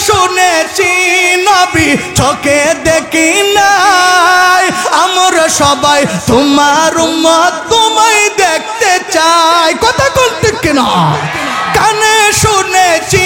শুনেছি নবী চোখে দেখি নাই, আমরা সবাই তোমার উম্মত, তোমায় দেখতে চাই। কথা বলতে কিনা? কানে শুনেছি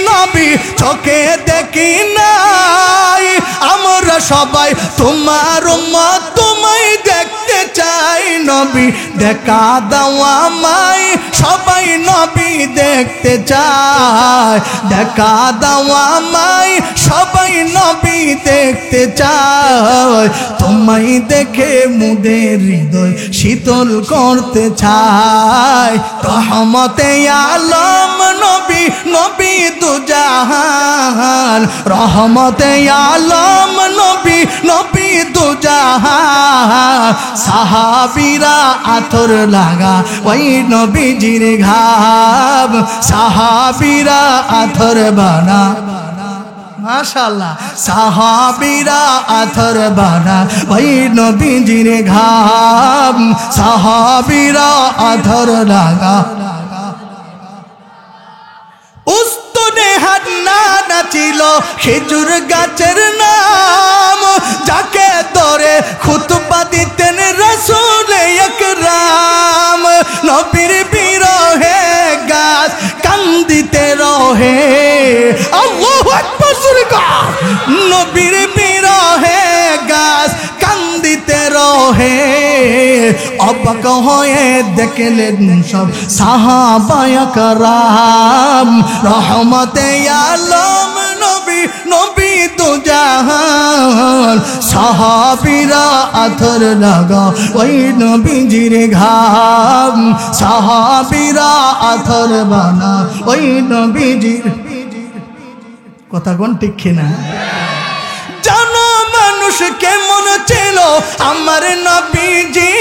নবী চোখে দেখি নাই, আমরা সবাই তোমার উম্মত, তোমায় দেখতে চাই। নবী দেখা দাও আমায়, সবাই নবী দেখতে চায়। দেখা দাও আমায়, সবাই নবী দেখতে চায়। তোমায় দেখে মুদের হৃদয় শীতল করতে চায়। রহমতে আলম নবী, নবী দুজাহান। রহমতে আলম নবী, নবী দুজাহান। সাহাবীরা আতর লাগা ওই নবীজির ঘাম, সাহাবীরা আতর বানা, মাশাআল্লাহ, সাহাবীরা আতর বানা ওই নবীজির ঘাম, সাহাবীরা আতর লাগা। উস্তুনে হান্নান ছিল খেজুর গাছের নাম, যাকে ধরে খুতবা দিতেন রাসূল আকরাম। নবীর বিরহে গাছ কান্দিতে রহে, আল্লাহু আকবার জোরে কও। নবীর বিরহে গাছ কান্দিতে রহে, অবাক হয়ে দেখলেন সব সাহাবায়ে কেরাম। রহমতে আলম নবী, নবী দুজাহান। সাহাবীরা আতর লাগা ওই নবীজির ঘাম, সাহাবীরা আতর বানা ওই নবীজির। কথা কোন ঠিক কিনা? জানো মানুষ কেমন ছিল আমার নবীজি,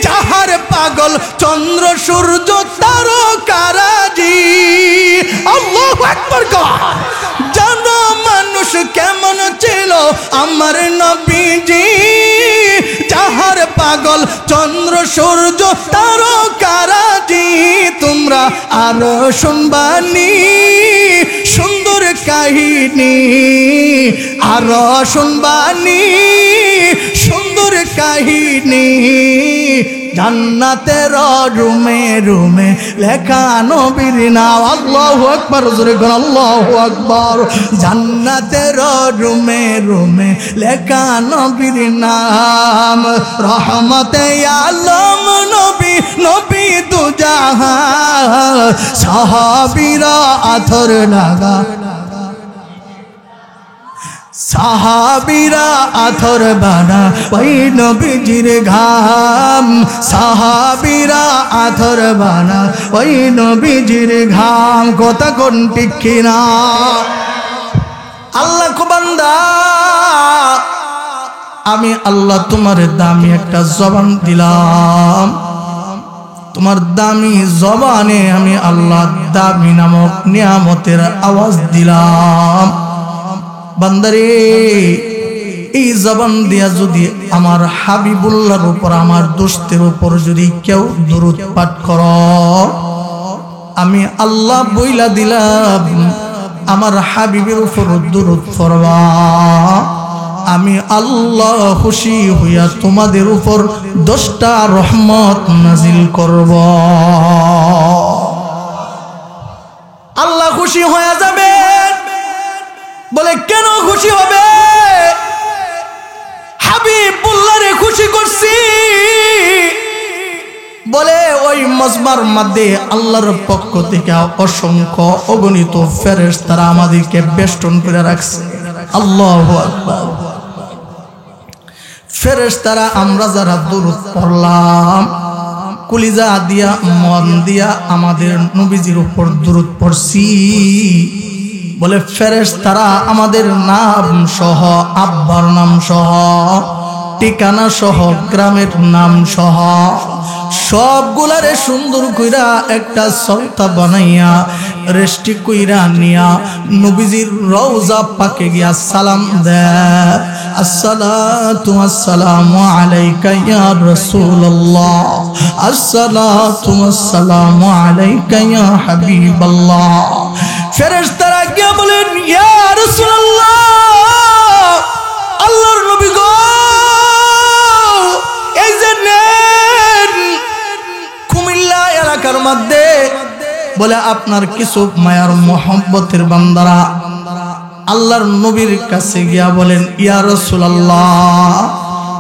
যাহার পাগল চন্দ্র সূর্য তারকারাজি। আল্লাহু আকবার কও। জানো মানুষ কেমন ছিল আমার নবীজি, যাহার পাগল চন্দ্র সূর্য তারকারাজি। তোমরা আরো শুনবানি সুন্দর কাহিনী, আরো শুনবানি সুন্দর কাহিনী। জান্নাতের রুমে রুমে লেখা নবীর নাম। আল্লাহু আকবার জোরে বল, আল্লাহু আকবার। জান্নাতের রুমে রুমে লেখা নবীর নাম। রহমতে আলম নবী, নবী দুজাহান। সাহাবীরা আতর লাগা, সাহাবীরা আতর বানা ওই নবীজির ঘাম, সাহাবীরা আতর বানা ওই নবীজির ঘাম। কথা কোন ঠিক কিনা? আল্লাহ কো বান্দা, আমি আল্লাহ তোমার দামি একটা জবান দিলাম, তোমার দামি জবানে আমি আল্লাহ দামি নামক নিয়ামতের আওয়াজ দিলাম। বান্দারে, এই জবান দিয়া যদি আমার হাবিবুল্লাহর উপর, আমার দোস্তের উপর যদি কেউ দুরূদ পাঠ করো, আমি আল্লাহ বইলা দিলাম আমার হাবিবের উপর দুরূদ পড়বা, আমি আল্লাহ খুশি হইয়া তোমাদের উপর 10টা রহমত নাজিল করব। আল্লাহ খুশি হয়ে যাবে। বলে কেন খুশি হবে? হাবিবুল্লাহরে খুশি করছি। বলে ওই মজমার মধ্যে আল্লাহর পক্ষ থেকে অসংখ্য অগণিত ফেরেশতারা আমাদেরকে বেষ্টন করে রাখছে। আল্লাহু আকবার। ফেরেশতারা আমরা যারা দুরূদ পড়লাম, কলিজা দিয়া মন দিয়া আমাদের নবীজির উপর দুরূদ পড়ছি, বলে ফেরেশতারা আমাদের নাম সহ, আব্বার নাম সহ, ঠিকানা সহ, গ্রামের নাম সহ সবগুলারে সুন্দর কইরা একটা সলতা বানাইয়া রেস্টি কইরা নিয়া নবীজির রওজা পাকে গিয়া সালাম দেয়। আসসালাতু আসসালামু আলাইকা ইয়া রাসূলুল্লাহ, আসসালাতু আসসালামু আলাইকা ইয়া হাবিবাল্লাহ। ফেরেশতারা গিয়া বলে বলেন ইয়া রাসূলুল্লাহ, আল্লাহর নবী গো, এই যে নেন কুমিল্লা এলাকার মধ্যে বলে আপনার কিছু মায়ার মোহাম্মতের বান্দারা আল্লাহর নবীর কাছে গিয়া বলেন ইয়া রাসূলুল্লাহ,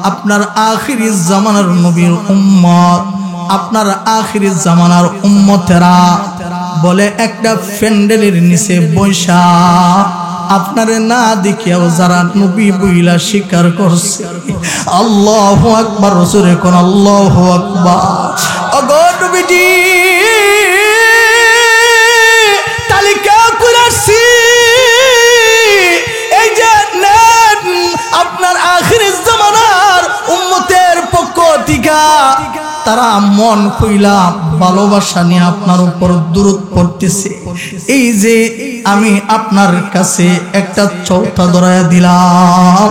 আপনার আখিরি জামানার নবীর উম্মত, আপনার আখিরি জামানার উম্মতেরা বলে একটা প্যান্ডেলের নিচে বৈশা আপনারে না দেখিয়াও যারা নবী বইলা স্বীকার করছে। আল্লাহু আকবার, রাসূলে কোন আল্লাহু আকবার। ওগো নবীজি, তালিকা করেছি, এই যে নেন আপনার আখিরি জামানার উম্মতের পক্ষ থেকে তারা মন কইলা ভালোবাসা নিয়ে আপনার উপর দুরূদ পড়তেছে। এই যে আমি আপনার কাছে একটা চৌথা ধরায়া দিলাম,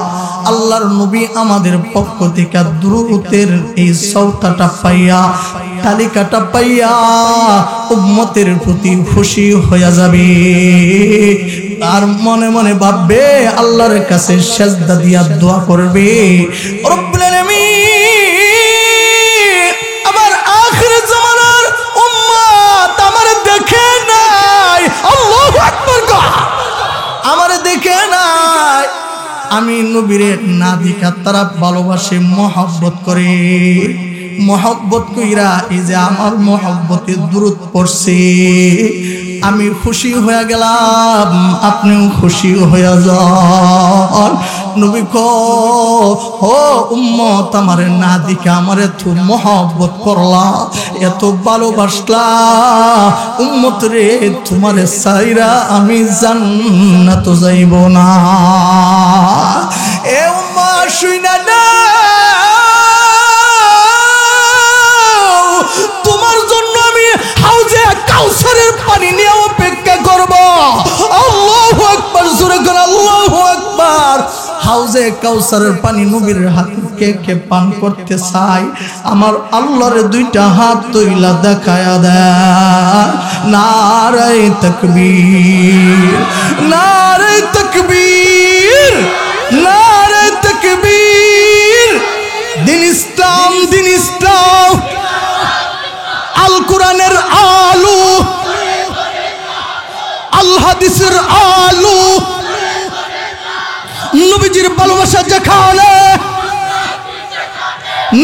আল্লাহর নবী আমাদের পক্ষ থেকে দুরূদের এই চৌথাটা পাইয়া, তালিকাটা পাইয়া উম্মতের প্রতি খুশি হয়ে যাবে আর মনে মনে ভাববে, আল্লাহর কাছে সেজদা দিয়া দোয়া করবে, রব্বুল আলামিন আমার আখির জামানার উম্মত আমারে দেখে নাই, আল্লাহু আকবার, আমারে দেখে নাই, আমি নবীরে না দেখা তারা ভালোবাসে, মহব্বত করে, মহব্বত কইরা এই যে আমার মহব্বতে দুরূদ পড়ছে, আমি খুশি হয়ে গেলাম, আপনিও খুশি হয়ে যান। নবী কো ও উম্মত, আমারে না দিকে আমারে তো মহব্বত করলা, এত ভালোবাসলা, উম্মত রে তোমারে সাইরা আমি জান্নাত যাইব না। এ উম্মত শুইনা না, তোমার জন্য আমি হাউজে কাউসারের পানি নিয়ে অপেক্ষা করব। আল্লাহু আকবার, জোরে করে আল্লাহু আকবার। হাউজে কাউসারের পানি নবীর হাতে কে কে পান করতে চাই, আমার আল্লাহর দুইটা হাত তুইলা দেখায়া দেয়। নারে তাকবীর, নারে তাকবীর, নারে তাকবীর। দিন ইসলাম, দিন ইসলাম, আল কোরআনের আলো, আল হাদিসের আলো, নবীজির ভালোবাসা যেখানে,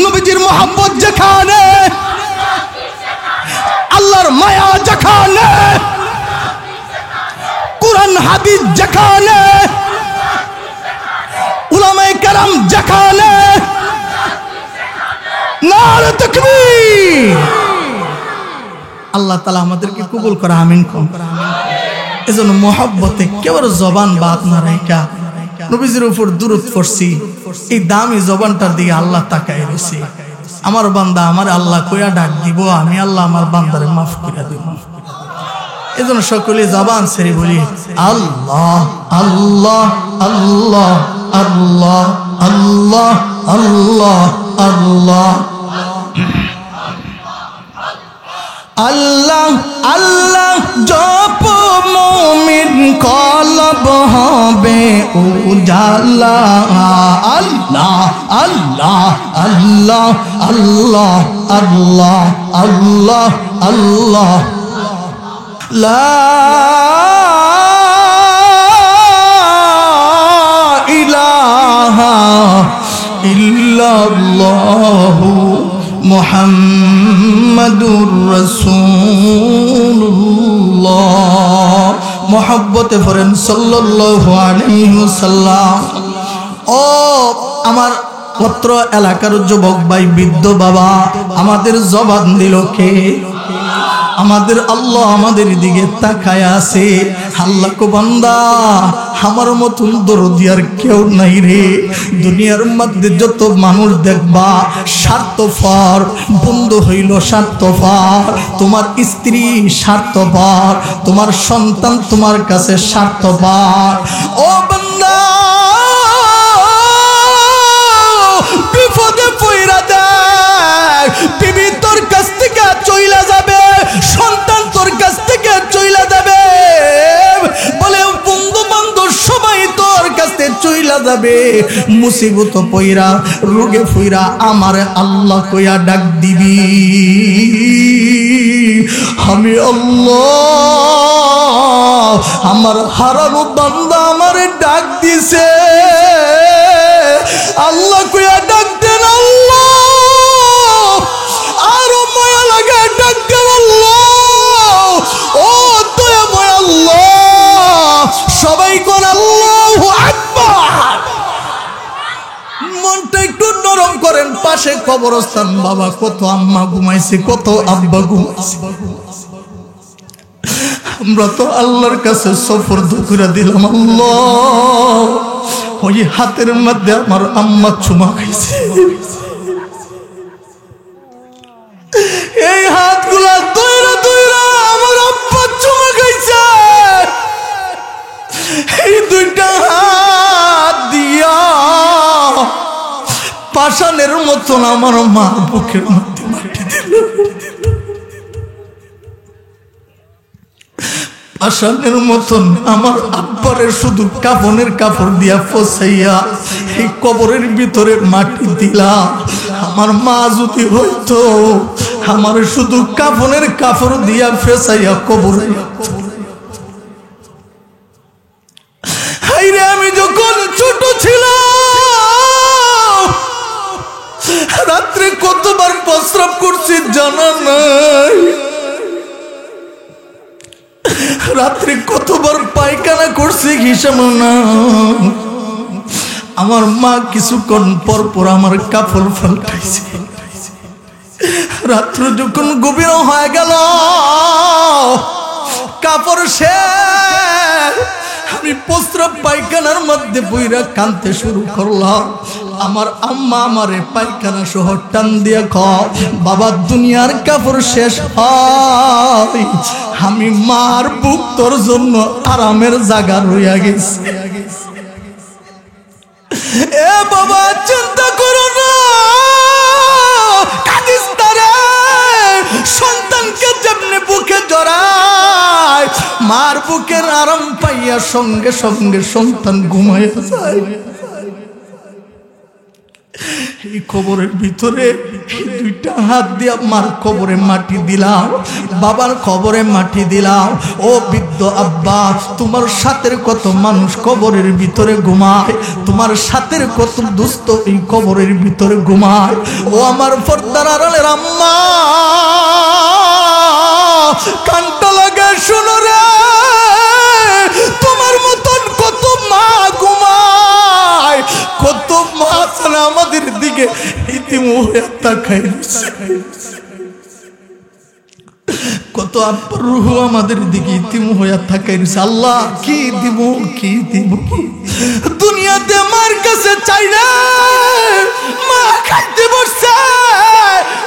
নবীজির মোহাম্মত যেখানে, আল্লাহর মায়া যেখানে, কোরআন হাদিস যেখানে, উলামায়ে কেরাম যেখানে, নারে তাকবীর। আল্লাহ তাআলা আমাদেরকে কবুল করে, আমিন। এজন্য মহব্বতে কেবল জবান বাদ না রাখা নবীজির উপর দুরূদ পড়ছি, এই দামি জবানটার দিকে আল্লাহ তাকায় রয়েছে। আমার বান্দা আমার আল্লাহ কইয়া ডাক দিব, আমি আল্লাহ আমার বান্দারে মাফ করে দেব। এজন্য সকলে জবান ছেড়ে বলি আল্লাহ আল্লাহ আল্লাহ আল্লাহ আল্লাহ আল্লাহ আল্লাহ আল্লাহ আল্লাহ। জপ মুমিন কলব হবে উজালা। আল্লাহ আল্লাহ আল্লাহ আল্লাহ আল্লাহ আল্লাহ আল্লাহ। লা ইলাহা ইল্লাল্লাহু মুহাম্মাদুর রাসূলুল্লাহ। মুহাব্বতে পড়েন সাল্লাল্লাহু আলাইহি ওয়াসাল্লাম। ও আমার পত্র এলাকার যুবক ভাই, বৃদ্ধ বাবা, আমাদের জবান দিল কে? আমাদের আল্লাহ আমাদের দিকে তাকায় আছে। আল্লাহ কো বান্দা, আমার মতন দরদি আর কেউ নাই রে। দুনিয়ার মধ্যে যত মানুষ দেখবা স্বার্থপর, বন্ধু হইল স্বার্থপর, তোমার স্ত্রী স্বার্থপর, তোমার সন্তান তোমার কাছে স্বার্থপর। ও বান্দা, বিপদে পইরা দেখ, বিবি তোর কাছ থেকে চইলা যাবে, সন্তান তোর কাছ থেকে চইলা যাবে, বলে বন্ধু যাবে, মুসিবত পইরা রোগে ফইরা আমারে আল্লাহ কইয়া ডাক দিবি, আমি আল্লাহ আমার হারানো বান্দা আমারে ডাক দিছে, আল্লাহ কইয়া ডাক দেন, আল্লাহ আরো মায়া লাগা ডাক দেন, আল্লাহ ও দয়াময় আল্লাহ, সবাই কোন আল্লাহু আকবার। মনটা একটু নরম করেন। পাশে কবরস্থান, বাবা কত আম্মা ঘুমাইছে, কত আব্বা ঘুমাইছে, আমরা তো আল্লাহর কাছে সফর করে দিলাম, আল্লাহ ওই হাতের মধ্যে আমার আম্মা চুমা খাইছে, এই হাতগুলা দইরা দইরা আমার আব্বা চুমা খাইছে, এই দুইটা হাত দিয়া পাষাণের মতন আমার মা বুকের মধ্যে মাটি দিল, পাষাণের মতন আমার আব্বারে শুধু কাফনের কাপড় দিয়া ফসাইয়া এই কবরের ভিতরে মাটি দিলা। আমার মা যদি হইতো আমার শুধু কাফনের কাপড় দিয়া ফেসাইয়া কবরে, হাইরে আমি যখন ছোট ছিলাম রাত্রে কতবার প্রস্রাব করছি জানা নাই, রাত্রে কতবার পায়খানা করছি হিসাব না। আমার মা কিছুক্ষণ পর পর আমার কাপড় পাল্টাইছে, রাত্র যখন গভীর হয়ে গেল কাপড় শেষ, আমি প্রস্রাব পায়খানার মধ্যে বইরা কাঁদতে শুরু করলাম। আমার আম্মা আমারে পায়খানা সহ টান দিয়া কয়, বাবা দুনিয়ার কাপড় শেষ হয়, আমি মার বুক তোর জন্য আরামের জায়গা রইয়া গেছে। এ বাবা চিন্তা করো না, কাঁদিস না রে, সন্তানকে যেমনি বুকে জড়ায় মার বুকের আরাম পাইয়া সঙ্গে সঙ্গে সন্তান ঘুমায় যায়। এই কবরের ভিতরে দুইটা হাত দিয়া মার কবরে মাটি দিলাম, বাবার কবরে মাটি দিলাম। ও বৃদ্ধ আব্বা, তোমার সাথের কত মানুষ কবরের ভিতরে ঘুমায়, তোমার সাথের কত দুস্থ এই কবরের ভিতরে ঘুমায়। ও আমার পর্দার আড়ালের আম্মা, কানটা লাগে শোনো রে, তোমার মতন কত মা ঘুমায়, কত মা আমাদের দিকে ইতিমধ্যে তাকায় রয়েছে, কত আব্বার রূহ আমাদের দিকে ইতিমধ্যে তাকায় রয়েছে। আল্লাহ কি দিব, কি দিব, দুনিয়াতে মার কাছে চাই না, মা খাইতে বসছে,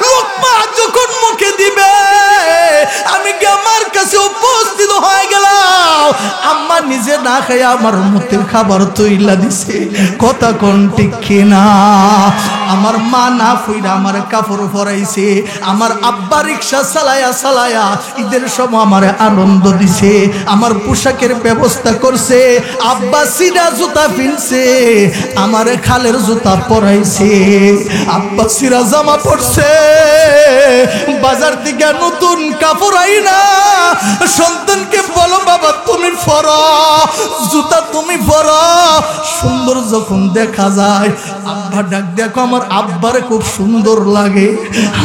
লোক মা যখন মুখে দিবে আমি কি আমার কাছে উপস্থিত হয়ে গেলাম, আম্মা নিজে না খাই আমার মুখের খাবার তৈলা দিছে, কথা কোন ঠিক কিনা। আমার মা না ফুইরা আমার কাপড় পরাইছে, আমার আব্বা রিক্সা চালায়া চালায়া ঈদের সময় আমার আনন্দ দিছে, আমার পোশাকের ব্যবস্থা করছে, আব্বা সিনা জুতা পিনছে, আমার খালের জুতা পরাইছে, আব্বা সিরা জামা পরছে, বাজার থেকে নতুন কাপড় আইনা সন্তানকে বলো বাবা তুমি পরো, জুতা তুমি পরো, সুন্দর যখন দেখা যায় আব্বা ডাক দেখো, আমার আব্বারে খুব সুন্দর লাগে।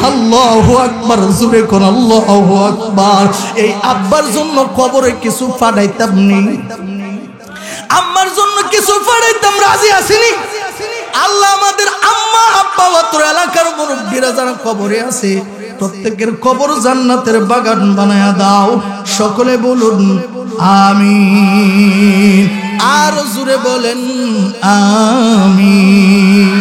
আল্লাহু আকবার, জোরে কোন আল্লাহু আকবার। এই আব্বার জন্য কবরে কিছু পাঠাইতাম নি, আম্মার জন্য কিছু পাঠাইতাম, রাজি আসিনি। আল্লাহ আমাদের আম্মা আব্বা অত্র এলাকার মুরব্বীরা যারা কবরে আছে প্রত্যেকের কবর জান্নাতের বাগান বানায়া দাও, সকলে বলুন আমিন, আর জোরে বলেন আমিন।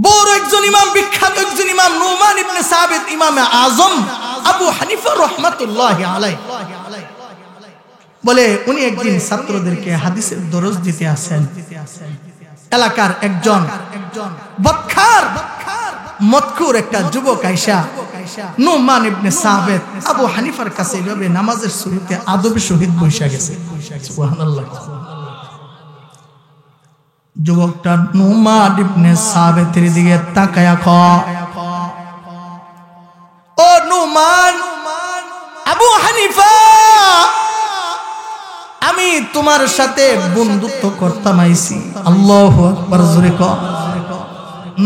বড় একজন ইমাম, বিখ্যাত একজন ইমাম নুমান ইবনে সাবিত, ইমামে আজম আবু হানিফা রাহমাতুল্লাহি আলাইহি বলে, উনি একদিন ছাত্রদেরকে হাদিসের দরস দিতে আসেন। এলাকার একজন বদখার মদখুর একটা যুবক আইসা নুমান ইবনে সাবিত আবু হানিফার কাছে এইভাবে নামাজের শুরুতে আদবের সহিত বসে গেছে। সুবহানাল্লাহ। যুবকটা নুমান ইবনে সাবিতের দিকে তাকায়া ও নুমান, আবু হানিফা আমি তোমার সাথে বন্ধুত্ব করতাম আইছি। আল্লাহু আকবার, জোরে কও।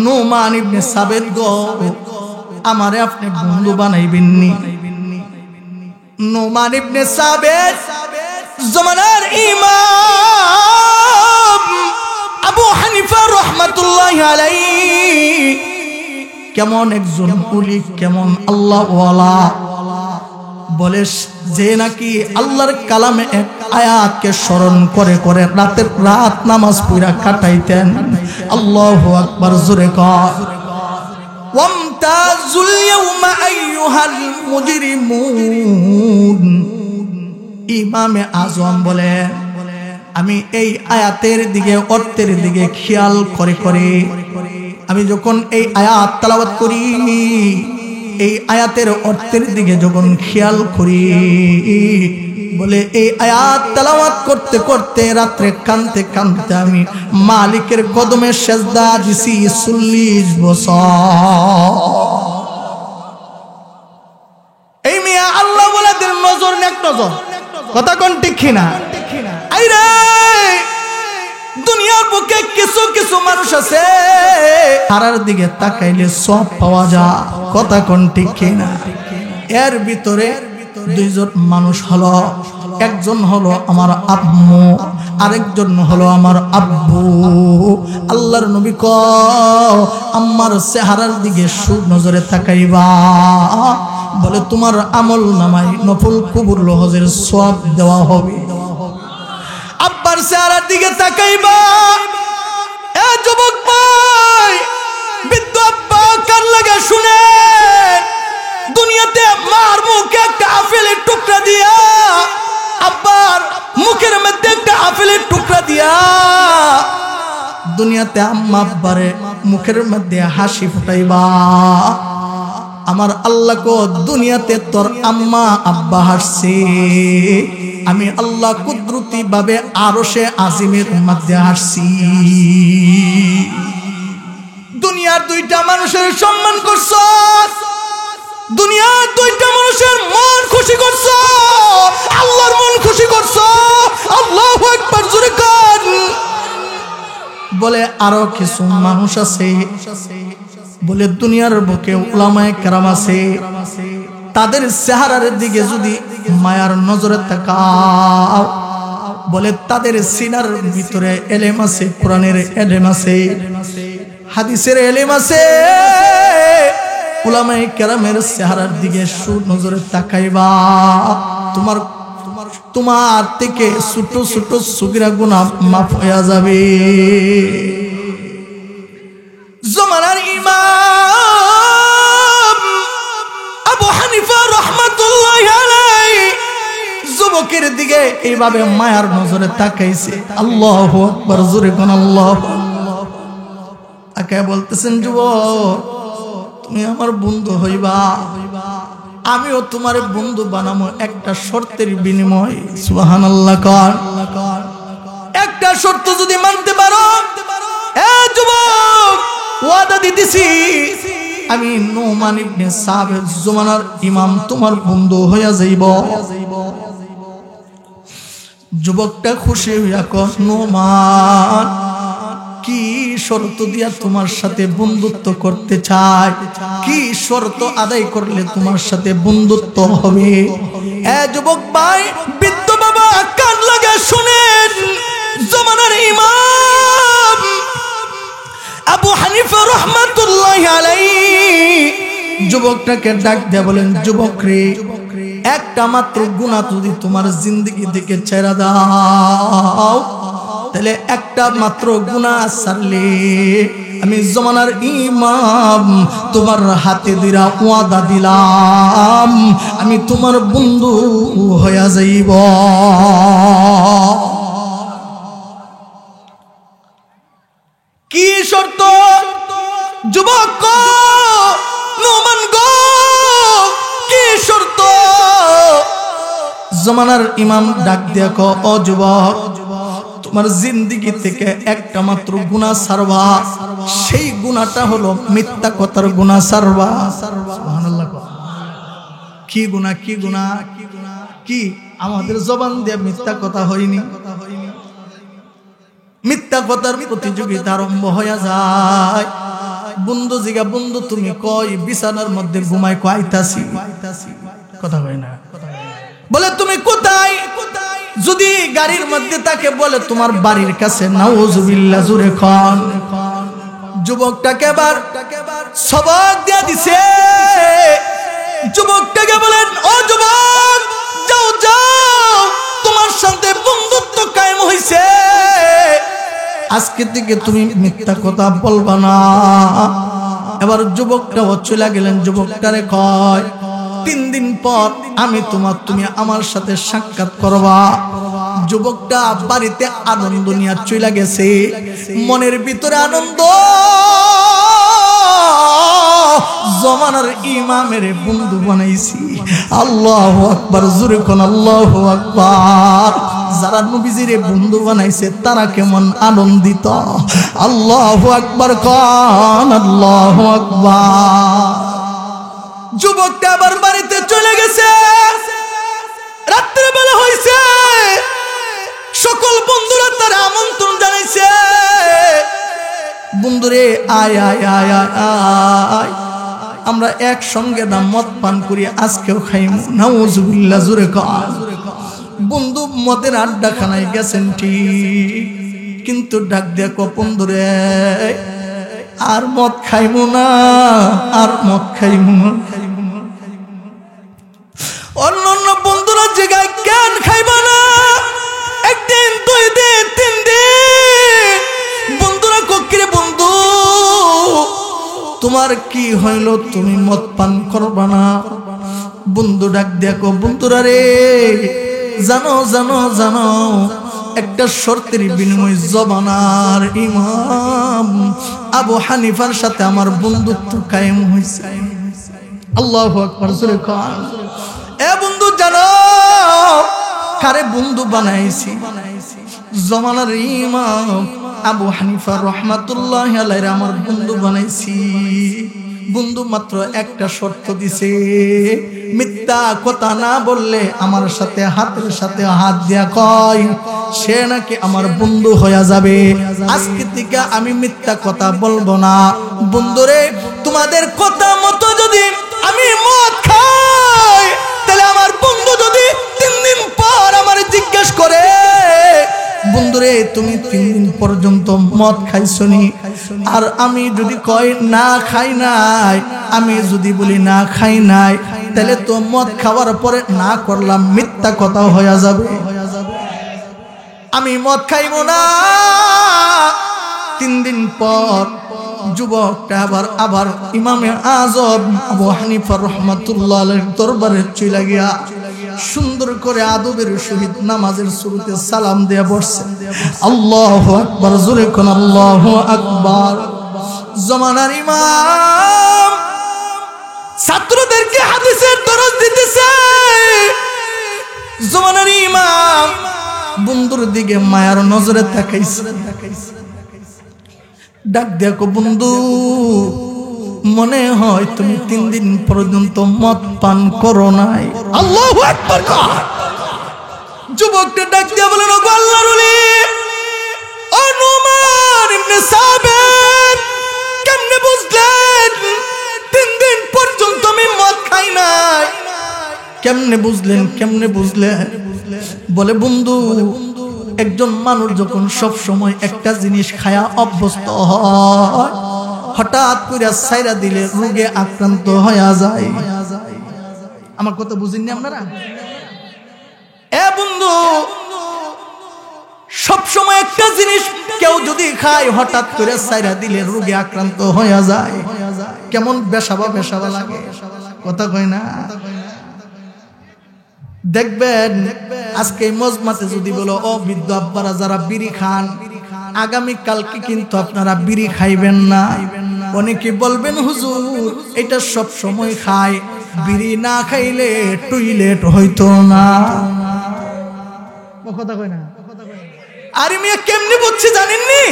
নুমান ইবনে সাবিত গো, আমারে আপনি বন্ধু বানাইবেন নি? নুমান ইবনে সাবিত জমানার ইমাম আবু হানিফা রাহমাতুল্লাহি আলাইহি কেমন একজন ওলি, কেমন আল্লাহওয়ালা, বলে যে নাকি আল্লাহর কালামে এক আয়াতকে স্মরণ করে করে রাত নামাজ পড়া কাটাইতেন। আল্লাহু আকবার, জোরে কও। ওয়ামতাজুল ইয়াওমা আইয়ুহাল মুজরিমুন। ইমামে আজম বলে আমি এই আয়াতের দিকে, অর্থের দিকে খেয়াল করে করে আমি যখন এই আয়াত তেলাওয়াত করি, এই আয়াতের অর্থের দিকে যখন খেয়াল করি, বলে এই আয়াত তেলাওয়াত করতে করতে রাত্রে কানতে কানতে আমি মালিকের কদমে সেজদা দিছি 40 বছর। এই মিয়া আল্লাহ ওয়ালাদের নজর নেক নজর, কথা কোন ঠিক কিনা? আইরে দুনিয়ার বুকে কিছু কিছু মানুষ আছে তারার দিকে তাকাইলে সব পাওয়া যায়, কথা কোন ঠিক কিনা? এর ভিতরে দুইজন মানুষ হলো, একজন হলো আমার আম্মু, আরেকজন হলো আমার আব্বু। আল্লাহর নবী কয় আম্মার চেহারার দিকে সুনজরে তাকাইবা, বলে তোমার আমল নামায় নফল কবুল হজের সওয়াব দেওয়া হবে। আব্বার চেহারার দিকে তাকাইবা, এ যুবক ভাই, বৃদ্ধ আব্বা কান লাগা শুনে, দুনিয়াতে মার মুখে একটা আপেলের টুকরা দিয়া, আব্বার মুখের মধ্যে একটা আপেলের টুকরা দিয়া, দুনিয়াতে আম্মা আব্বারে মুখের মধ্যে হাসি ফুটাইবা। আমার আল্লাহ কো দুনিয়াতে তোর আম্মা আব্বা হাসছে, আমি আল্লাহ কুদরতি ভাবে আরশে আজিমের মধ্যে হাসছি। দুনিয়ার দুইটা মানুষের সম্মান করছ, দুনিয়ার দুইটা মানুষের মন খুশি করছ, আল্লাহর মন খুশি করছ। আল্লাহু আকবার, জোরে কান। বলে আরো কিছু মানুষ আছে, বলে দুনিয়ার বুকে উলামায়ে কেরাম আছে, তাদের চেহারার দিকে যদি মায়ার নজরে তাকাও, বলে তাদের সিনার ভিতরে এলেম আছে, কোরআনের এলেম আছে, হাদিসের এলেম আছে। উলামায়ে কেরামের চেহারার দিকে সুনজরে তাকাইবা, তোমার থেকে ছোট ছোট সগীরা গুনাহ মাফ হয়ে যাবে। জমানার ইমাম আবু হানিফা রাহমাতুল্লাহি আলাইহি যুবকের দিকে এইভাবে মায়ার নজরে তাকাইছে। আল্লাহু আকবার, জোরে কোন আল্লাহ। আকে বলতেছেন যুবক, তুমি আমার বন্ধু হইবা, আমিও তোমার বন্ধু বানাবো একটা শর্তের বিনিময়। সুবহানাল্লাহ কর। একটা শর্ত যদি মানতে পারো, এ যুবক ওয়াদা দিতেছি আমি নুমান ইবনে সাবিত জমানার ইমাম তোমার বন্ধু হইয়া যাইব। যুবকটা খুশি হইয়া কয় নুমান, কি শর্ত দিয়া তোমার সাথে বন্ধুত্ব করতে চাই, কি শর্ত আদায় করলে তোমার সাথে বন্ধুত্ব হবে? এ যুবক ভাই, বৃদ্ধ বাবা কান লাগা শুনেন। জমানার ইমাম আবু হানিফা রাহমাতুল্লাহি আলাইহি যুবকটাকে ডাক দিয়ে বলেন, যুবক রে, একটা মাত্র গুনাহ যদি তোমার জিন্দেগি থেকে ছেড়ে দাও, তাহলে একটা মাত্র গুনাহ ছাড়লে আমি জমানার ইমাম তোমার হাতে দিরা ওয়াদা দিলাম, আমি তোমার বন্ধু হইয়া যাইব। কি শর্ত? যুবক নুমান গো, কি শর্ত? জমানার ইমাম ডাক দিয়া কয়, ও যুবক, তোমার জিন্দেগি থেকে একটা মাত্র গুনাহ ছাড়বা, সেই গুনাহটা হলো মিথ্যা কথার গুনাহ ছাড়বা। সুবহানাল্লাহ। কি গুনাহ? কি গুনাহ? কি আমাদের জবান দিয়ে মিথ্যা কথা হয়নি? মিথ্যা কথার প্রতিযোগিতা আরম্ভ হয়ে যায়। বন্ধু জিগা, বন্ধু তুমি কই বিছানার মধ্যে ঘুমাই? কইতাছি। কথা কই না। বলে তুমি কোথায়? যদি গাড়ির মধ্যে তাকে বলে তোমার বাড়ির কাছে। নাউজুবিল্লাহ, জোরে খান। যুবকটাকে এবার সবক দিয়া দিছে। যুবকটাকে বলেন, ও যুবক, যাও যাও, তোমার সাথে বন্ধুত্ব কায়েম হইছে, আজকে থেকে তুমি মিথ্যা কথা বলবা না। এবার যুবকটা চলে গেলেন। যুবকটারে কয়, 3 দিন পর তুমি আমার সাথে সাক্ষাৎ করবা। যুবকটা বাড়িতে আনন্দ নিয়ে চলে গেছে। মনের ভিতরে আনন্দ। জমানার ইমামের বন্ধু বানাইছি। আল্লাহু আকবার, জোরে কোন আল্লাহু আকবার। যারা নবীজির বন্ধু বানাইছে তারা কেমন আনন্দিত। আল্লাহু আকবার কোন, আল্লাহু আকবার। যুবকটা আবার বাড়িতে চলে গেছে। রাত্রে বেলা হয়েছে, সকল বন্ধুরা তার আমন্ত্রণ জানাইছে। বন্ধুরে আয় আয় আয় আয়, আমরা একসঙ্গে না মদ পান করি, আজকেও খাইমু। নাউজুবিল্লাহ, জোরে কর। বন্ধু মদের আড্ডাখানায় গেছেন ঠিক, কিন্তু ডাক দেখো বন্ধুরে, আর মদ খাইমু না, আর মদ খাইমু না। অন্য অন্য বন্ধুরা জায়গায় কেন খাইবা না? একদিন, 2 দিন, 3 দিন। বন্ধুরা ককিরে, বন্ধু তোমার কি হইল? তুমি মদ পান করবা না? বন্ধু ডাক দেখো, বন্ধুরা রে, জানো জানো জানো, একটা শর্তের বিনিময় জবানার ইমাম আবু হানিফার সাথে আমার বন্ধুত্ব কায়েম হয়েছে। আল্লাহু আকবার, জোরে কর। এ বন্ধু, জানো কারে বন্ধু বানাইছি? জমানার ইমাম আবু হানিফা রাহমাতুল্লাহি আলাইহি আমার বন্ধু বানাইছি। বন্ধু মাত্র একটা শর্ত দিছে, মিথ্যা কথা না বললে আমার সাথে হাতের সাথে হাত দিয়া কয় সে নাকি আমার বন্ধু হয়ে যাবে। আজকে থেকে আমি মিথ্যা কথা বলবো না। বন্ধুরে, তোমাদের কথা মতো যদি আমি মদ খাই, তাহলে আমার বন্ধু যদি 3 দিন পর আমার জিজ্ঞেস করে, বন্ধুরে তুমি 3 দিন পর্যন্ত মদ খাইছনি, আর আমি যদি কই না খাই নাই, আমি যদি বলি না খাই নাই, তাহলে তো মদ খাওয়ার পরে না করলাম মিথ্যা কথা হয়ে যাবে। আমি মদ খাইব না। 3 দিন পর যুবকটা আবার ইমামে আজম আবু হানিফা রাহমাতুল্লাহ আলাইহির দরবারে চলে গিয়া সুন্দর করে আদবের সহিত নামাজের শুরুতে সালাম দিয়ে বসছে। আল্লাহু আকবার, জোরে কোন আল্লাহু আকবার। জমানার ইমাম ছাত্রদেরকে হাদিসের দরস দিতেছে। জমানার ইমাম বন্ধুর দিকে মায়ার নজরে তাকাইছে। ডাক দেখো, বন্ধু মনে হয় তুমি 3 দিন পর্যন্ত মদ পান করো নাই। আল্লাহু আকবার। যুবকটা ডাক দিয়ে বলেন, ওগো আল্লাহর ওলি, ও নুমান ইবনে সাবিত, কেমনে বুঝলেন 3 দিন পর্যন্ত আমি মদ খাই নাই? কেমনে বুঝলেন, কেমনে বুঝলেন? বলে, বন্ধু, একজন মানুষ যখন সব সময় একটা জিনিস খায়া অভ্যস্ত হয়, হঠাৎ করে ছাইরা দিলে রোগে আক্রান্ত হয়ে যায়। আমার কথা বুঝেননি আপনারা? এ বন্ধু, সব সময় একটা জিনিস কেউ যদি খায়, হঠাৎ করে ছাইরা দিলে রোগে আক্রান্ত হয়ে যায়। কেমন বেশাবা বেশাবা লাগে, কথা কয় না? দেখবেন আজকে মজমাতে যদি বলো, ও বৃদ্ধ আব্বারা যারা বিড়ি খান, আগামী কালকে কিন্তু আপনারা বিড়ি খাইবেন না। অনেকে বলবেন, হুজুর এটা সব সময় খায়, বিড়ি না খাইলে টয়লেট হইতো না। কথা কয় না? আরে মিয়া কেমনে বুঝছি জানেননি?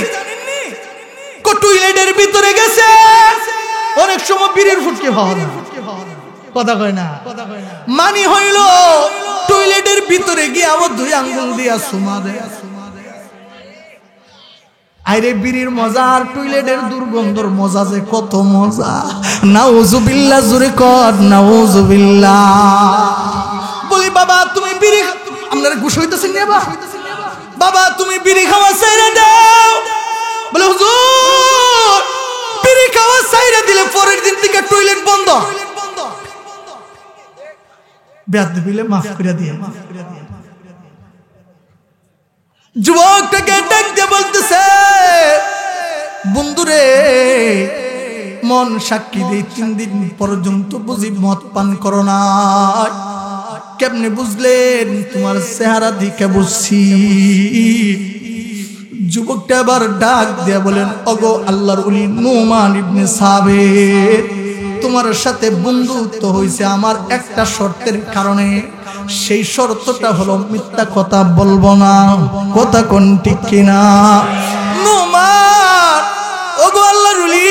টয়লেটের ভিতরে গেছে, অনেক সময় বীরের ফুটকে পাওয়া যায়, কথা কয় না, মানি হইল টয়লেটের ভিতরে গিয়ে আমার 2 আঙ্গুল দিয়া সুমা দেয়। আরে বীরের মজা আর টয়লেটের দুর্গন্ধর মজা যে কত মজা। নাউজুবিল্লাহ, জোরে কর নাউজুবিল্লাহ। বলি বাবা তুমি বিড়ি, আপনারা গুছ হইতেছেন না বাবা তুমি বিড়ি খাওয়া ছেড়ে দাও। বলে হুজুর বিড়ি খাওয়া ছেড়ে দিলে পরের দিন থেকে টয়লেট বন্ধ। বেয়াদবিলে মাফ করে দিয়ে, যুবকটাকে ডাক দিয়ে বলতেছে বন্ধুরে মন সাক্ষী দিয়ে 3 দিন পর্যন্ত বুঝি মদ পান করো না। কেমনে বুঝলেন? তোমার চেহারা দিকে বুঝছি। যুবকটা আবার ডাক দিয়া বলেন ওগো আল্লাহর ওলি নুমান ইবনে সাবিত, তোমার সাথে বন্ধুত্ব হয়েছে আমার একটা শর্তের কারণে। সেই শর্তটা হলো মিথ্যা কথা বলবো না। কথা কোন ঠিক কিনা? নুমান ওগো আল্লাহর ওলি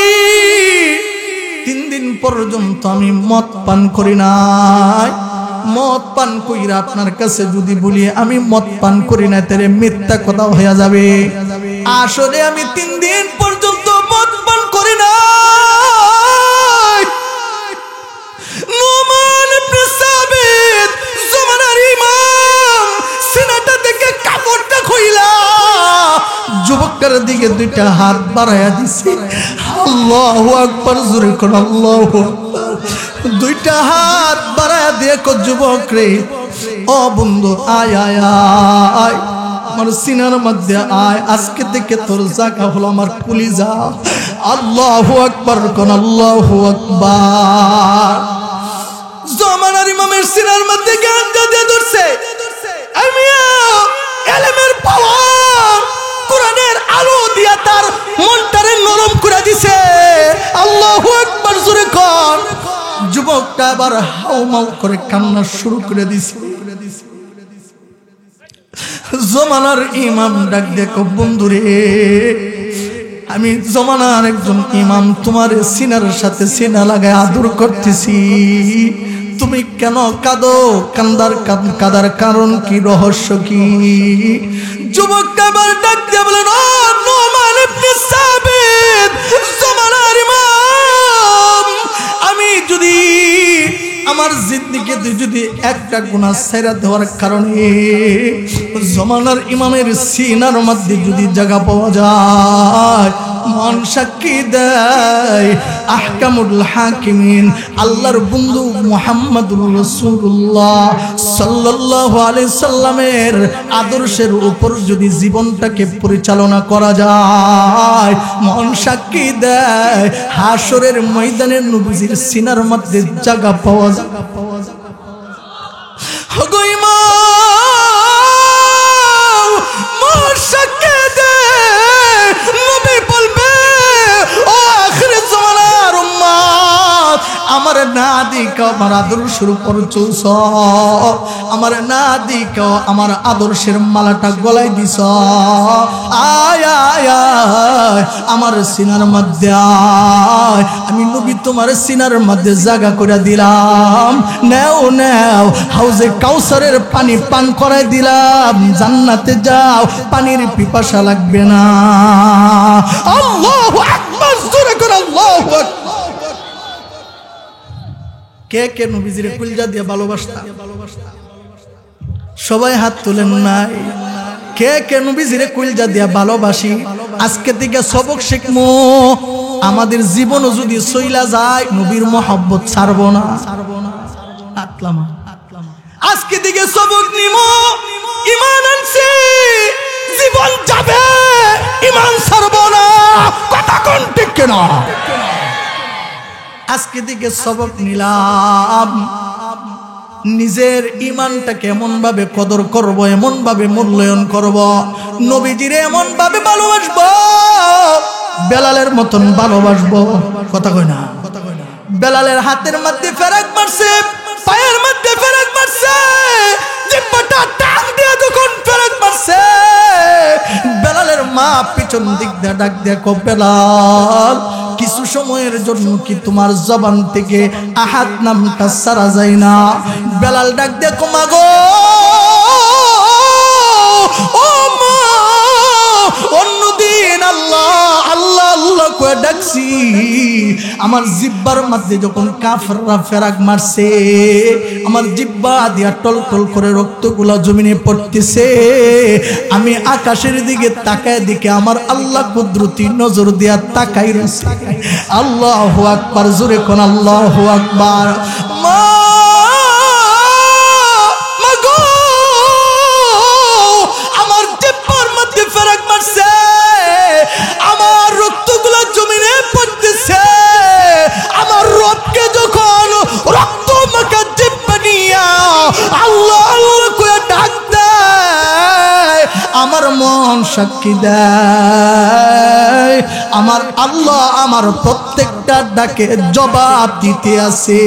3 দিন পর্যন্ত আমি মদ পান করি নাই। মদ পান কইরা আপনার কাছে যদি বলি আমি মদ পান করি না, তাহলে মিথ্যা কথা হয়ে যাবে। আসলে আমি 3 দিন পর্যন্ত মদ পান করি না। নুমান ইবনে সাবিত জমানার ইমাম সিনাটা থেকে কাপড়টা খুইলা যুবকটার দিকে 2টা হাত বাড়ায়া দিছে। আল্লাহু আকবার, জোরে কোন আল্লাহু আকবার। 2টা হাত বাড়ায়া দিয়ে কো যুবক রে ও বন্ধু আয় আয় আয় আমার সিনার মধ্যে আয়, আজকে থেকে তোর জায়গা হলো আমার কলিজা। আল্লাহু আকবার কোন আল্লাহু আকবার। জমানার ইমামের সিনার মধ্যে গান দিয়ে ধরছে। আমিও ইলমের পাওয়ার, কোরআনের আলো দিয়া তার মনটারে নরম করে দিছে। আল্লাহু আকবার, জোরে কর। যুবকটা আবার হাউমাউ করে কান্না শুরু করে দিছে। জমানার ইমাম ডাক দেখো বন্ধুরে আমি জমানার একজন ইমাম, তোমার সিনার সাথে সিনা লাগায় আদর করতেছি, তুমি কেন কাঁদো? কাঁদার কারণ কি, রহস্য কি? যুবকটা আবার ডাক দিয়ে বলেন ও নুমান ইবনে সাবিত জমানার ইমাম, আমি যদি আমার জিন্দেগিতে যদি একটা গুনাহ ছেড়ে দেওয়ার কারণে জমানার ইমামের সিনার মধ্যে যদি জায়গা পাওয়া যায়, মন সাক্ষী দেয় আহকামুল হাকিমিন আল্লাহর বন্ধু মুহাম্মদুর রাসূলুল্লাহ সাল্লাল্লাহু আলাইহি সাল্লামের আদর্শের উপর যদি জীবনটাকে পরিচালনা করা যায়, মন সাক্ষী দেয় হাসরের ময়দানে নবীজির সিনার মধ্যে জায়গা পাওয়া যায়। আমার না দিকে আমার আদর্শের উপর চলছ, আমার না দিকে আমার আদর্শের মালাটা গলায় দিছ। আয় আয় আয় আমার সিনার মধ্যে আয়, আমি নবী তোমার সিনার মধ্যে জায়গা করে দিলাম। নেও নেও হাউজে কাউসারের পানি পান করাই দিলাম, জান্নাতে যাও, পানির পিপাসা লাগবে না। আল্লাহু আকবার, জোরে করে আল্লাহু আকবার। কে কে নবীজির কুলজা দিয়ে ভালোবাসতা? সবাই হাত তুলেন নাই। কে কে নবীজির কুলজা দিয়ে ভালোবাসি? আজকে থেকে সবক শিখমু, আমাদের জীবন যদি সইলা যায় নবীর মহব্বত ছাড়বো না। আজকে থেকে সবক নিমো, ঈমান আনছি, জীবন যাবে, ঈমান ছাড়বো না। কথা কোন ঠিক কিনা? আজকে থেকে সবক নিলাম, নিজের ঈমানটাকে এমন ভাবে কদর করব, এমন ভাবে মূল্যায়ন করব, নবীজিরে এমন ভাবে ভালোবাসবো, বেলালের মতন ভালোবাসবো। কথা কই না? বেলালের হাতের মধ্যে ফেরাক মারছে, পায়ের মধ্যে ফেরাক মারছে, জিহ্বাটা টান দিয়ে যখন ফেরাক মারছে, মা পিছন দিক দিয়ে ডাক দেখো বেলাল কিছু সময়ের জন্য কি তোমার জবান থেকে আহাদ নামটা সারা যায় না? বেলাল ডাক দেখো মা গো, ও মা, অন্যদিন আল্লাহ আল্লাহ আল্লাহ কয়ে ডাকছি, আমার জিব্বার মধ্যে যখন কাফেররা ফেরাক মারছে, আমার জিব্বা দিয়া টল টল করে রক্তগুলা জমিনে পড়তেছে, আমি আকাশের দিকে তাকায় দিকে আমার আল্লাহ কুদরতি নজর দিয়া তাকাই রয়েছে। আল্লাহু আকবার, জোরে কোন আল্লাহু আকবার। মা আমার জিব্বার মধ্যে ফেরাক মারছে, আমার রক্তগুলা জমিনে পড়তেছে, আমার রবকে যখন রক্ত মাখা জিব্বা নিয়া আল্লাহ আল্লাহ করে ডাক দেয়, আমার মন সাক্ষী দেয় আমার আল্লাহ আমার প্রত্যেকটা ডাকে জবাব দিতে আছে।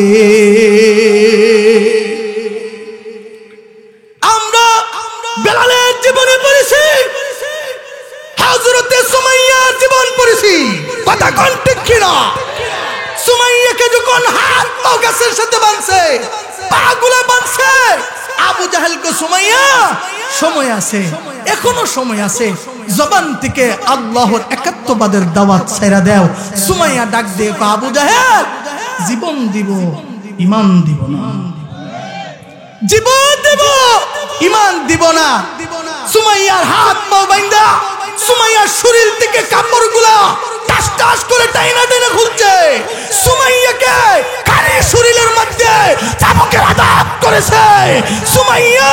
আমরা বেলালের জীবনে পড়েছি, হযরতে সুমাইয়ার জীবন পড়েছি, কথা কোন ঠিক কিনা? সুমাইয়াকে যখন হাত পা গাছের সাথে বাঁধছে, পাগুলা বাঁধছে, আবু জাহেলকে সুমাইয়া সময় আছে, এখনো সময় আছে, জবান থেকে আল্লাহর একাত্মবাদের দাওয়াত ছাইরা দাও। সুমাইয়া ডাক দিয়ে আবু জাহেল, জীবন দিব ঈমান দিব না, জীবন দেব ঈমান দিব না। সুমাইয়ার হাত পা বাইন্ধা সুমাইয়ার শরীর থেকে কাপড়গুলা টাস টাস করে টাইনা টাইনা খুলছে, সুমাইয়াকে কানে শরীরের মধ্যে চাবুকের আঘাত করেছে। সুমাইয়া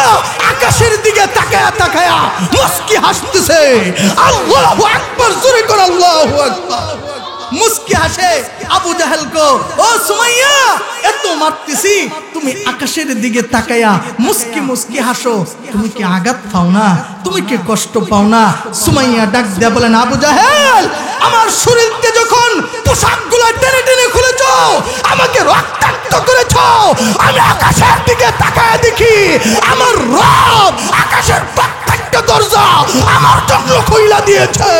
আকাশের দিকে তাকায়া তাকায়া মুস্কি হাসতেছে। আল্লাহু আকবার, জোরে করে আল্লাহু আকবার। মুস্কি হাসে আবু জাহেল কো, ও সুমাইয়া এত মারতেছি তুমি আকাশের দিকে তাকায়া মুস্কি মুস্কি হাসো, তুমি কি আঘাত পাও না? তুমি কি কষ্ট পাও না? সুমাইয়া ডাক দেয়া বলেন, আবু জাহেল আমার শরীরতে যখন পোশাকগুলো টেনে টেনে খুলেছ, আমাকে রক্তাক্ত করেছ, আমি আকাশের দিকে তাকায়া দেখি আমার রব আকাশের প্রত্যেকটা দরজা আমার জন্য খুইলা দিয়েছে।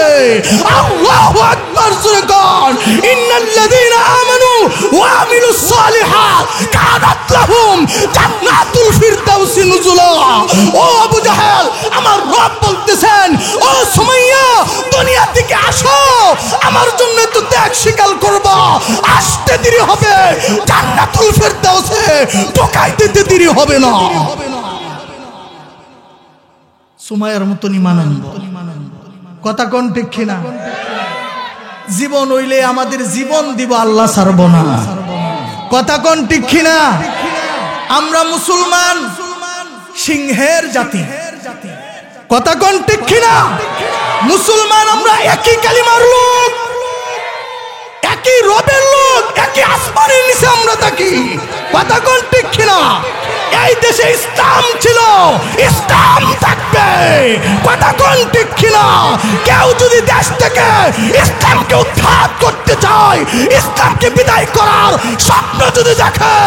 আল্লাহু আকবার, জোরে কোন ইন্নাল্লাযীনা আমানু ওয়া আমিলুস সালিহাত কানাত লাহুম জান্নাতুল ফিরদাউসি নুজুলা। ও আবু জাহেল, আমার রব বলতেছেন, ও সুমাইয়া দুনিয়া থেকে আসো, আমার জন্য তো ত্যাগ স্বীকার করবা, আসতে দেরি হবে, জান্নাতুল ফিরদাউসে ঢোকাইতে দেরি হবে না। সুমাইয়ার মতন ঈমান আনবো, কথা কোন ঠিক কিনা? জীবন হইলে আমাদের জীবন দিব, আল্লাহ ছাড়বো না, কথা কোন ঠিক কিনা? আমরা মুসলমান সিংহের জাতি, কথা কোন ঠিক কিনা? মুসলমান আমরা একই কালিমার লোক, একই রবের লোক, একই আসমানের নিচে আমরা থাকি, কথা কোন ঠিক কিনা? এই দেশে ইসলাম ছিল, ইসলাম থাকবে, কথা কোন ঠিক কিনা? কেউ যদি দেশ থেকে ইসলামকে উৎখাত করতে চায়, ইসলামকে বিদায় করার স্বপ্ন যদি দেখে,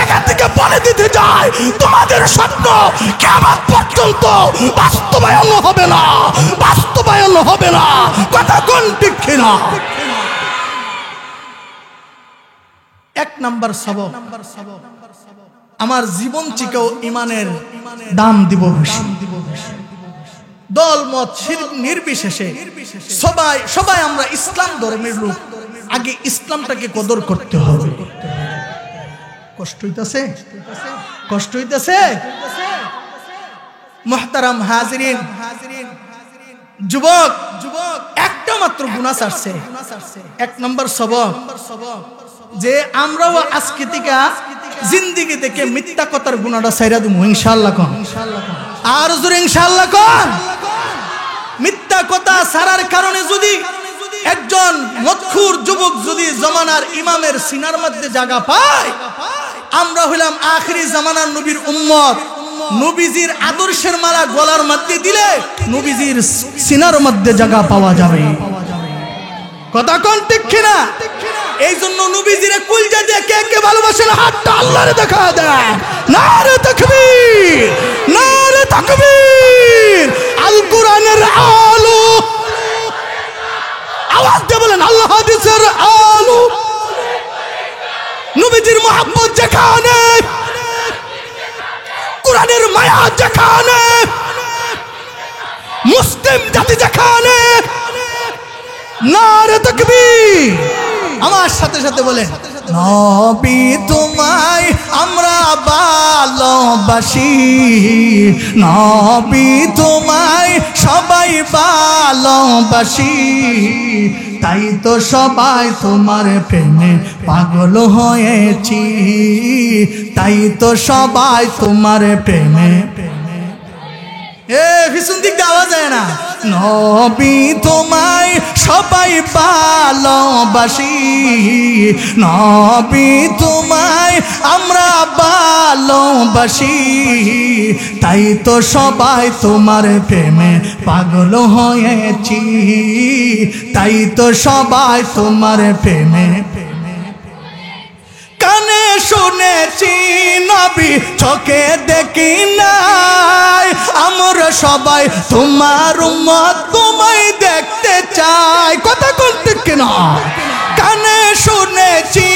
এখান থেকে বলে দিতে যায় তোমাদের স্বপ্ন কিয়ামত পর্যন্ত বাস্তবায়ন হবে না, বাস্তবায়ন হবে না, কথা কোন ঠিক কিনা? এক নাম্বার সবক, আমার জীবন থেকেও ঈমানের দাম দিব বেশি। দল মত শিরক নির্বিশেষে সবাই আমরা ইসলাম ধর্মের লোক, আগে ইসলামটাকে কদর করতে হবে। কষ্ট হইতাছে, কষ্ট হইতাছে। মুহতারাম হাজিরিন, যুবক একটা মাত্র গুনাহ ছাড়ছে, এক নম্বর সবক, যে আমরাও আজকে থেকে জিন্দেগি থেকে মিথ্যা কথার গুনাহটা ছাইরা দেব ইনশাআল্লাহ। কোন আর জোরে ইনশাআল্লাহ কোন? মিথ্যা কথা ছাড়ার কারণে যদি একজন মদখুর যুবক যদি জামানার ইমামের সিনার মধ্যে জায়গা পায়, আমরা হইলাম আখিরি জামানার নবীর উম্মত, নবীজির আদর্শের মালা গলার মধ্যে দিলে নবীজির সিনার মধ্যে জায়গা পাওয়া যাবে, কথা কোন ঠিক কিনা? এই জন্য নবীজিরে কুলজা দিয়ে কে কে ভালোবাসেন হাতটা আল্লাহরে দেখা দেয়। নারে তাকবীর, নারে তাকবীর। আল কোরআনের আলো, গাউসের আলো নবীজির মোহাব্বত যেখানে কোরআনের মায়া যেখানে মুসলিম জাতি যেখানে নারে তাকবীর আমার সাথে সাথে বলে নবী তোমায় আমরা ভালোবাসি নবী তোমায় সবাই ভালোবাসি তাই তো সবাই তোমার প্রেমে পাগল হয়েছি তাই তো সবাই তোমার প্রেমে ভীষণ দিক দেওয়া যায় না নবী তোমায় সবাই ভালোবাসি নবী তোমায় আমরা ভালোবাসি তাই তো সবাই তোমার প্রেমে পাগল হয়েছি তাই তো সবাই তোমার প্রেমে কানে শুনেছি নবী চোখে দেখি নাই আমরা সবাই তোমার উম্মত তোমায় দেখতে চাই কথা বলতে কিনা কানে শুনেছি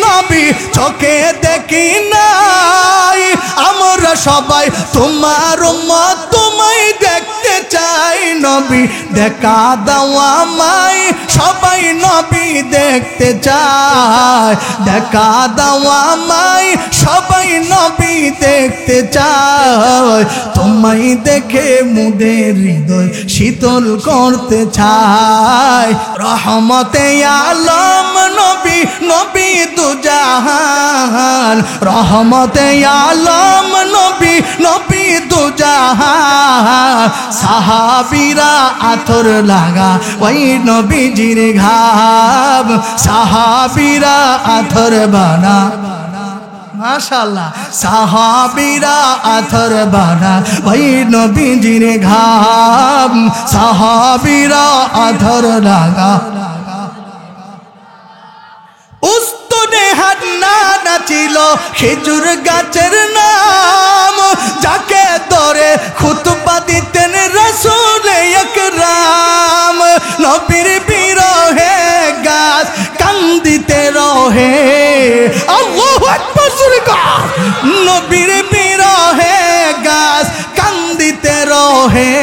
নবী চোখে দেখি নাই আমরা সবাই তোমার উম্মত তোমায় দেখতে চাই নবী দেখা দাও আমায় সবাই নবী দেখতে চায় দেখা দাও আমায় সবাই নবী দেখতে চায় তোমায় দেখে মুদের হৃদয় শীতল করতে চায় রহমতে আলম নবী নবী দুজাহান রহমতে আলম নবী নবী দুজাহান সাহাবীরা আতর লাগা ওই নবীজির ঘাম সাহাবীরা আতর বানা মাশাআল্লাহ সাহাবীরা আতর বানা ওই নবীজির ঘাম সাহাবীরা আতর লাগা উস্তনে হাত না ছিল খেজুর গাছের নাম যাকে ধরে খুতবা দিতেন রাসূল আকরাম নবীর বিরহে গাছ কান্দিতে রহে আল্লাহু আকবার নবীর বিরহে গাছ কান্দিতে রহে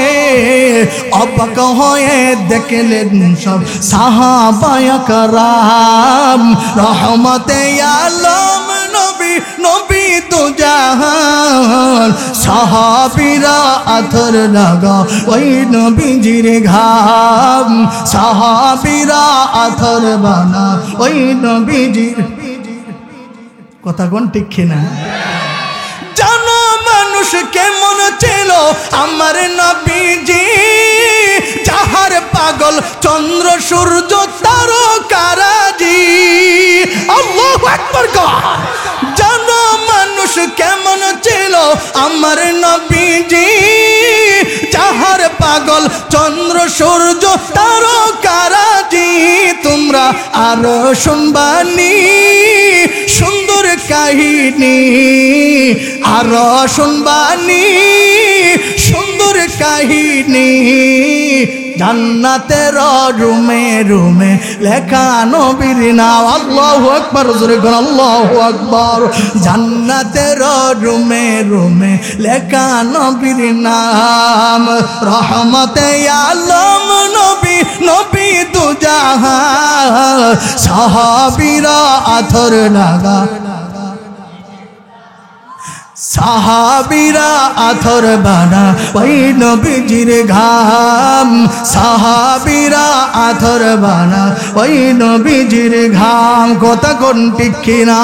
অবাক হয়ে দেখলেন সব সাহাবায়ে কেরাম রহমতে আলম নবী নবী দুজাহান সাহাবীরা আতর লাগা ওই নবীজির ঘাম সাহাবীরা আতর বানা ওই নবীজির কথা কোন ঠিক কিনা জানো মানুষ কেমন ছিল আমার নবীজি যাহার পাগল চন্দ্র সূর্য তারকারাজি আল্লাহু আকবার জানো মানুষ কেমন ছিল আমার নবীজি যাহার পাগল চন্দ্র সূর্য তারকারাজি তোমরা আরো শুনবানি সুন্দর কাহিনী আরো শুনবানি সুন্দর কাহিনী জান্নাতের রুমে রুমে লেখা নবীর নাম আল্লাহু আকবার জোরে বল আল্লাহু আকবার জান্নাতের রুমে রুমে লেখা নবীর নাম রহমতে আলম নবী নবী দুজাহান সাহাবীরা আতর লাগা সাহাবীরা আতর বানা ওই নবীজির ঘাম সাহাবীরা আতর বানা ওই নবীজির ঘাম কথা কোন ঠিক কিনা